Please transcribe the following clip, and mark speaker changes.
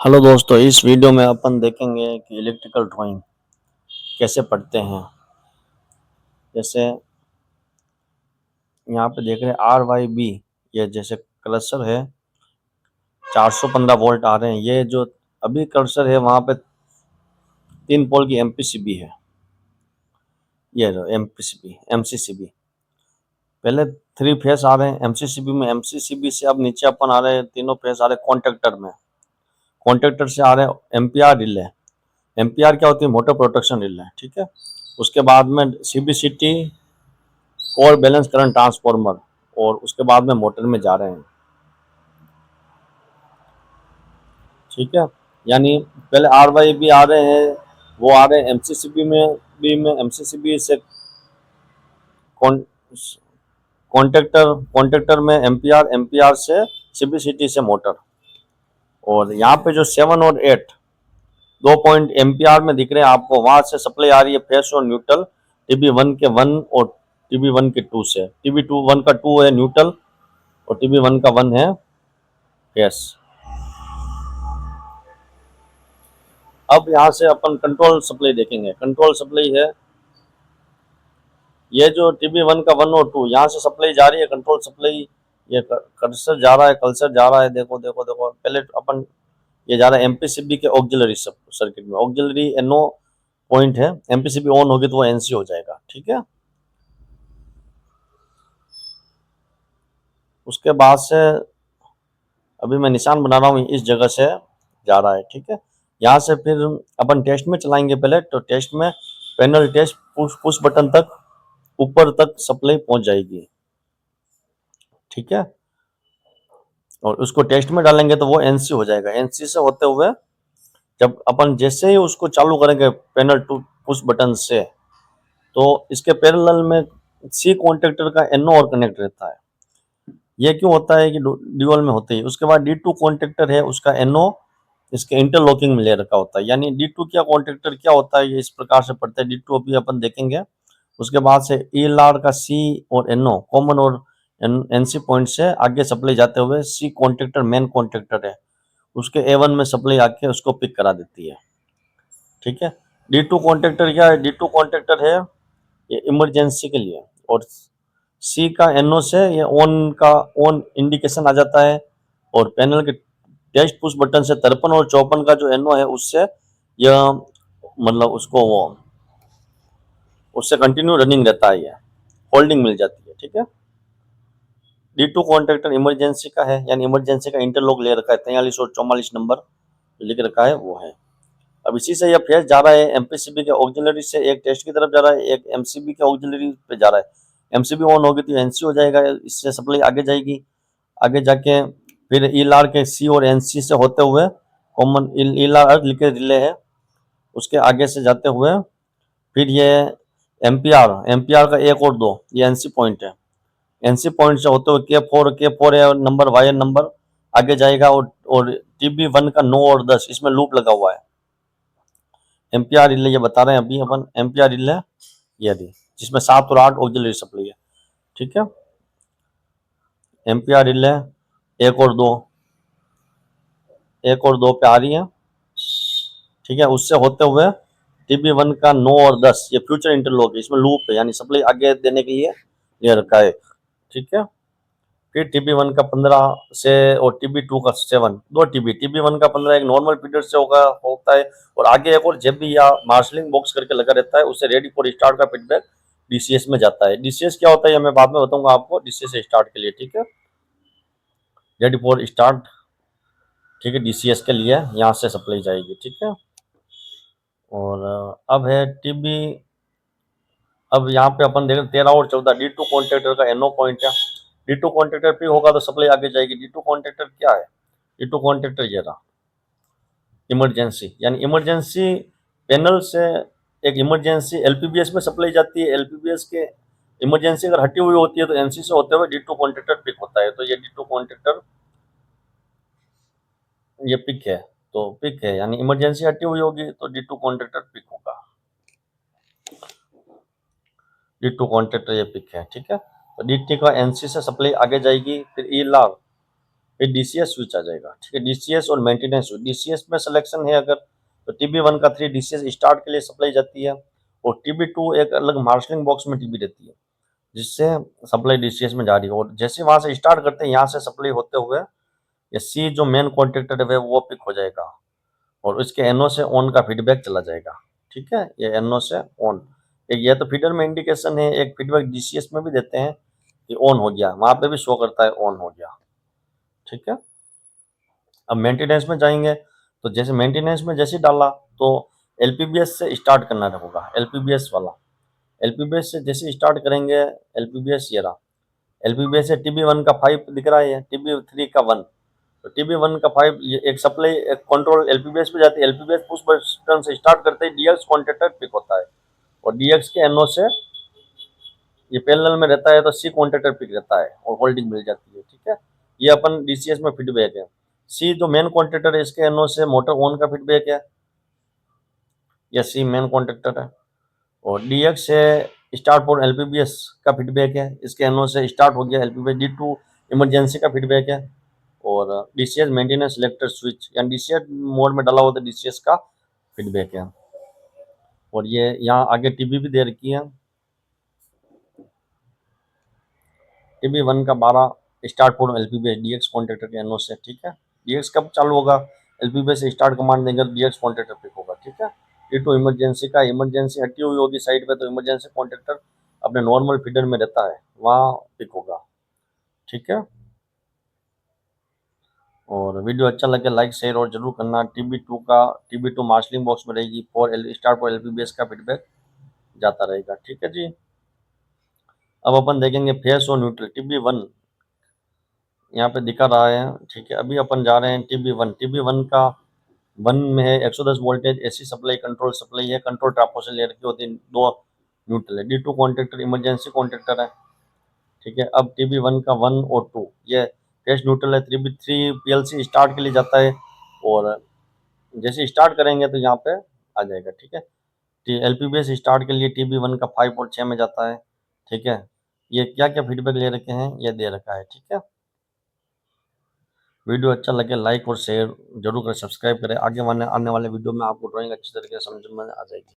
Speaker 1: Hello दोस्तों, इस video में अपन देखेंगे कि इलेक्ट्रिकल ड्राइंग कैसे पढ़ते हैं। जैसे यहाँ पे देख रहे हैं RYB, ये जैसे कर्सर है 415 वोल्ट आ रहे हैं। ये जो अभी कर्सर है वहाँ पे 3 पोल की MPCB है। ये MCCB पहले 3 फेस आ रहे हैं MCCB में। MCCB से अब नीचे अपन आ रहे हैं, तीनों फेस आ रहे हैं कॉन्टेक्टर में। कॉन्टेक्टर से आ रहे हैं एम्पियर रिले। एम्पियर क्या होती है? Motor protection relay. ठीक है। उसके बाद में CBCT core balance current transformer, और उसके बाद में मोटर में जा रहे हैं। ठीक है। यानी पहले RYB आ रहे हैं, वो आ रहे हैं MCCB में। MCCB से कॉन्ट्रेक्टर, कॉन्ट्रेक्टर में एम्पियर, एम्पियर से CBCT से मोटर। और यहाँ पे जो 7 और 8 2 पॉइंट एम्पियर में दिख रहे हैं आपको, वहां से सप्लाई आ रही है फेस और न्यूट्रल TB1 के 1 और TB1 के 2 से। TB1 का 2 है न्यूट्रल और TB1 का 1 है फेस। अब यहाँ से अपन कंट्रोल सप्लाई देखेंगे। कंट्रोल सप्लाई है ये जो TB1 का 1 और 2, यहाँ से सप्लाई जा रही है कंट्रोल सप्लाई। ये कर्सर जा रहा है, कल्सर जा रहा है। देखो देखो देखो, पहले अपन ये जा रहा है MPCB के ऑक्सिलरी सर्किट में। ऑक्सिलरी NO पॉइंट है, MPCB ऑन होगी तो वो NC हो जाएगा। ठीक है। उसके बाद से अभी मैं निशान बना रहा हूँ, इस जगह से जा रहा है। ठीक है। यहाँ से फिर अपन टेस्ट में चलाएंगे पहले। तो टेस्ट में पैनल टेस्ट पुश बटन तक, ऊपर तक सप्लाई पहुंच जाएगी। ठीक है। और उसको टेस्ट में डालेंगे तो वो NC हो जाएगा। NC से होते हुए जब अपन जैसे ही उसको चालू करेंगे पैनल टू पुश बटन से, तो इसके पैरेलल में C कॉन्टेक्टर का NO और कनेक्ट रहता है। ये क्यों होता है कि ड्यूअल में होते ही। उसके बाद D2 कॉन्टेक्टर है, उसका NO इसके इंटरलॉकिंग में ले रखा होता है। यानी D2 क्या कॉन्टेक्टर क्या होता है, ये इस प्रकार से पढ़ते हैं। D2 अभी अपन देखेंगे। उसके बाद से ELR का C और NO कॉमन और NC पॉइंट से आगे सप्लाई जाते हुए C कॉन्टेक्टर मेन कॉन्टेक्टर है, उसके A1 में सप्लाई आके उसको पिक करा देती है। ठीक है। D2 कॉन्टेक्टर क्या है? D2 कॉन्टेक्टर है ये इमरजेंसी के लिए, और C का NO से ये ऑन का ऑन इंडिकेशन आ जाता है। और पैनल के टेस्ट पुश बटन से 53 और 54 का जो NO है उससे यह मतलब उससे कंटिन्यू रनिंग रहता है, ये होल्डिंग मिल जाती है। ठीक है। D2 कॉन्ट्रेक्टर इमरजेंसी का है, यानी इमरजेंसी का इंटरलॉक ले रखा है। 43 और 44 नंबर लिख रखा है वो है। अब इसी से यह फेज जा रहा है MPCB के ऑक्सिलरी से, एक टेस्ट की तरफ जा रहा है, एक MCB के ऑक्सिलरी पे जा रहा है। MCB ऑन होगी तो NC हो जाएगा, इससे सप्लाई आगे जाएगी। आगे जाके फिर ELR के C और NC से होते हुए कॉमन ELR लिख के रिले है, उसके आगे से जाते हुए फिर ये एम्पियर का 1 और 2 ये NC पॉइंट है। NC पॉइंट से होते हुए K4 है नंबर, वायर नंबर आगे जाएगा। और TB1 का 9 और 10 इसमें लूप लगा हुआ है। एम्पियर रिले ये बता रहे हैं अभी अपन। एम्पियर रिले ये दी जिसमें 7 और 8 ऑक्सिलरी सप्लाई है। ठीक है। एम्पियर रिले 1 और 2, 1 और 2 पे आ रही है। ठीक है। उससे होते हुए TB1 का 9 और 10 ये फ्यूचर इंटरलॉक है, इसमें लूप है, यानी सप्लाई आगे देने के लिए ये रखा है। ठीक है। फिर TB1 का 15 से और TB2 का 7, 2 TB1 का 15 एक नॉर्मल फीडर से होता है, और आगे एक और जेबी या मार्शलिंग बॉक्स करके लगा रहता है, उससे रेडी फॉर स्टार्ट का फीडबैक DCS में जाता है। DCS क्या होता है ये मैं बाद में बताऊंगा आपको, DCS स्टार्ट के लिए। ठीक है। Ready for start. ठीक है। DCS के लिए यहाँ से सप्लाई जाएगी। ठीक है। और अब है TB। अब यहाँ पे अपन देख 13 और 14 D2 कॉन्ट्रेक्टर का NO पॉइंट है। D2 कॉन्ट्रेक्टर फ्री होगा तो सप्लाई आगे जाएगी। D2 कॉन्ट्रेक्टर क्या है? D2 कॉन्ट्रेक्टर ये रहा इमरजेंसी, यानी इमरजेंसी पैनल से एक इमरजेंसी LPBS में सप्लाई जाती है। LPBS के इमरजेंसी अगर हटी हुई होती है तो NC से होते हुए D2 कॉन्ट्रेक्टर पिक होता है। तो ये D2 कॉन्ट्रेक्टर ये पिक है, तो पिक है यानी इमरजेंसी हटी हुई होगी तो D2 कॉन्ट्रेक्टर पिक होगा। D2 कॉन्ट्रेक्टर ये पिक है। ठीक है। तो DT का NC से सप्लाई आगे जाएगी। फिर ELR फिर डीसीएस स्विच आ जाएगा, ठीक है। डीसीएस और मेंटेनेंस स्विच, डीसीएस में सिलेक्शन है अगर तो टीबी 1 का 3 डीसीएस स्टार्ट के लिए सप्लाई जाती है, और टीबी 2 एक अलग मार्शलिंग बॉक्स में टीबी रहती है जिससे सप्लाई डीसीएस में जा रही है। और जैसे वहां से स्टार्ट करते हैं यहाँ से सप्लाई होते हुए ये सी जो मेन कॉन्ट्रैक्टर है वो पिक हो जाएगा और उसके एनओ से ऑन का फीडबैक चला जाएगा, ठीक है। ये एनओ से ऑन, एक ये तो फीडर में इंडिकेशन है, एक फीडबैक डीसीएस में भी देते हैं कि ऑन हो गया, वहां पे भी शो करता है ऑन हो गया, ठीक है। अब मेंटेनेंस में जाएंगे तो जैसे मेंटेनेंस में जैसे डाला तो एलपीबीएस से स्टार्ट करना होगा, एलपीबीएस वाला, एलपीबीएस से जैसे स्टार्ट करेंगे, एलपीबीएस ये रहा, एलपीबीएस से टीबी 1 का 5 दिख रहा है, टीबी 3 का 1, तो टीबी 1 का 5 ये एक सप्लाई एक कंट्रोल एलपीबीएस पे जाती है, एलपीबीएस पुश बटन से स्टार्ट करते ही डीएक्स कॉन्टेक्टर पिक होता है और डीएक्स के एनओ से ये पैरेलल में रहता है तो सी कॉन्टेक्टर पिक रहता है और होल्डिंग मिल जाती है, ठीक है। ये अपन डीसीएस में फीडबैक है। सी जो मेन कॉन्टेक्टर है इसके एनओ से मोटर ऑन का फीडबैक है, या सी मेन कॉन्टेक्टर है, और डीएक्स से स्टार्ट फॉर एलपीबीएस का फीडबैक है, इसके एनओ से स्टार्ट हो गया एलपीबीएस। डी2 इमरजेंसी का फीडबैक है, और डीसीएस मेंटेनेंस सिलेक्टर स्विच या डीसीएस मोड में डाला हुआ तो डीसीएस का फीडबैक है। और ये यहाँ आगे टीबी भी दे रखी है, टीबी 1 का 12 स्टार्ट फॉर एलपीबीएस डीएक्स कॉन्ट्रैक्टर के एनओ से, ठीक है। डीएक्स कब चालू होगा, एलपीबीएस से स्टार्ट कमांड देंगे तो डीएक्स कॉन्ट्रैक्टर पिक होगा, ठीक है। डी2 इमरजेंसी का, इमरजेंसी हटी हुई होगी साइड पे तो इमरजेंसी कॉन्ट्रैक्टर अपने नॉर्मल फीडर में रहता है वहाँ पिक होगा, ठीक है। और वीडियो अच्छा लगे लाइक शेयर और जरूर करना। टीबी 2 मार्शलिंग बॉक्स में रहेगी, स्टार्ट फॉर एलपीबीएस का फीडबैक जाता रहेगा, ठीक है जी। अब अपन देखेंगे फेस और न्यूट्रल टीबी 1 यहाँ पे दिखा रहा है, ठीक है। अभी अपन जा रहे हैं टीबी 1 का 1 में है 110 voltage AC supply, control supply है, कंट्रोल ट्रापो से ले रखी होती है, 2 न्यूट्रल है, डी2 कॉन्ट्रैक्टर इमरजेंसी कॉन्ट्रैक्टर है, ठीक है। अब टीबी 1 का 1 और 2 ये टेस्ट न्यूट्रल है, टीबी 3 पीएलसी स्टार्ट के लिए जाता है, और जैसे स्टार्ट करेंगे तो यहाँ पे आ जाएगा, ठीक है। एलपीबीएस स्टार्ट के लिए टीबी 1 का 5 और 6 में जाता है, ठीक है। ये क्या क्या फीडबैक ले रखे हैं ये दे रखा है, ठीक है। वीडियो अच्छा लगे लाइक और शेयर जरूर करें, सब्सक्राइब करें। आगे आने वाले वीडियो में आपको ड्राइंग अच्छी तरीके से समझ में आ जाएगी।